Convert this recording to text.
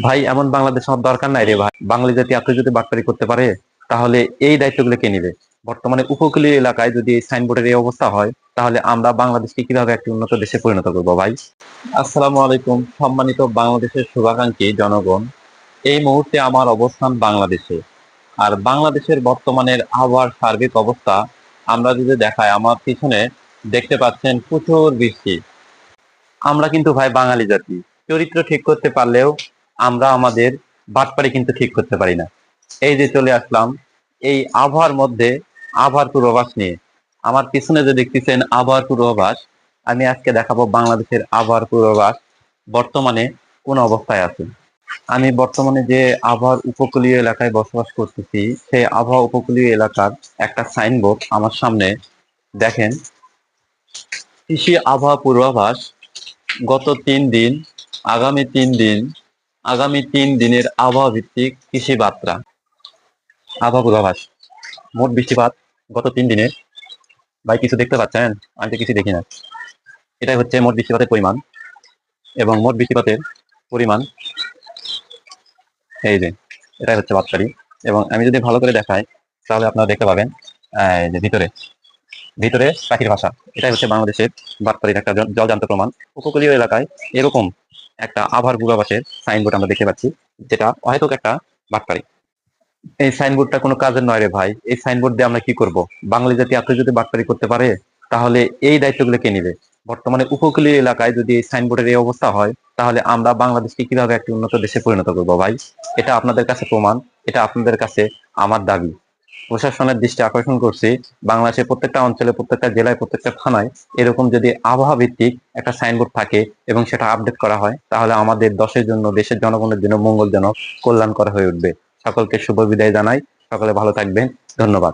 ভাই এমন বাংলাদেশ আমার দরকার নাই রে ভাই। বাঙালি জাতি এত যদি বাটপারি করতে পারে, তাহলে এই দায়িত্বগুলো কে নিবে? বর্তমানে উপকূলীয় এলাকায় যদি এই সাইনবোর্ডের এই অবস্থা হয়, তাহলে আমরা বাংলাদেশকে কিভাবে একটি উন্নত দেশে পরিণত করবো ভাই? আসসালামু আলাইকুম, সম্মানিত বাংলাদেশের শুভাকাঙ্ক্ষী জনগণ। এই মুহূর্তে আমার অবস্থান বাংলাদেশে। আর বাংলাদেশের বর্তমানের আবহাওয়ার সার্বিক অবস্থা আমরা যদি দেখাই, আমার পিছনে দেখতে পাচ্ছেন প্রচুর বৃষ্টি। আমরা কিন্তু ভাই বাঙালি জাতি, চরিত্র ঠিক করতে পারলেও আমরা আমাদের বাটপারি কিন্তু ঠিক করতে পারি না। এই যে চলে আসলাম এই আবহাওয়ার মধ্যে, আবহাওয়ার পূর্বাভাস নিয়ে। আমার পিছনে যে দেখতেছেন আবহাওয়ার পূর্বাভাস, আমি আজকে দেখাবো বাংলাদেশের আবহাওয়ার পূর্বাভাস বর্তমানে কোন অবস্থায় আছে। আমি বর্তমানে যে আবহাওয়ার উপকূলীয় এলাকায় বসবাস করতেছি, সেই আবহাওয়া উপকূলীয় এলাকার একটা সাইনবোর্ড আমার সামনে। দেখেন, কৃষি আবহাওয়া পূর্বাভাস গত 3 দিন, আগামী 3 দিন, আগামী 3 দিনের আবহাওয়া ভিত্তিক কৃষি বার্তা। আবহাওয়া পূর্বাভাস, মোট বৃষ্টিপাত গত 3 দিনে। ভাই কিছু দেখতে পাচ্ছেন? আমি তো কিছু দেখি না। এটাই হচ্ছে মোট বৃষ্টিপাতের পরিমাণ, এবং মোট বৃষ্টিপাতের পরিমাণ এই যে, এটাই হচ্ছে বার্তাটি। এবং আমি যদি ভালো করে দেখাই, তাহলে আপনারা দেখতে পাবেন এই যে ভিতরে ভিতরে পাখির ভাষা। এটাই হচ্ছে বাংলাদেশের বার্তাটির একটা জলজান্ত প্রমাণ। উপকূলীয় এলাকায় এরকম একটা আবহাওয়ার পূর্বাভাসের সাইনবোর্ড আমরা দেখতে পাচ্ছি, যেটা অহেতুক একটা বার্তারি। এই সাইনবোর্ডটা কোনো কাজের নয় রে ভাই। এই সাইনবোর্ড দিয়ে আমরা কি করব? বাঙালি জাতি এত যদি বাটপারি করতে পারে, তাহলে এই দায়িত্বগুলো কে নিবে? বর্তমানে উপকূলীয় এলাকায় যদি এই সাইনবোর্ডের এই অবস্থা হয়, তাহলে আমরা বাংলাদেশকে কিভাবে একটি উন্নত দেশে পরিণত করবো ভাই? এটা আপনাদের কাছে প্রমাণ, এটা আপনাদের কাছে আমার দাবি। প্রশাসনের দৃষ্টি আকর্ষণ করছি, বাংলাদেশের প্রত্যেকটা অঞ্চলে, প্রত্যেকটা জেলায়, প্রত্যেকটা থানায় এরকম যদি আবহাওয়া ভিত্তিক একটা সাইনবোর্ড থাকে এবং সেটা আপডেট করা হয়, তাহলে আমাদের দেশের জন্য, দেশের জনগণের জন্য মঙ্গলজনক, কল্যাণকর হয়ে উঠবে। সকলকে শুভ বিদায় জানাই। সকলে ভালো থাকবেন। ধন্যবাদ।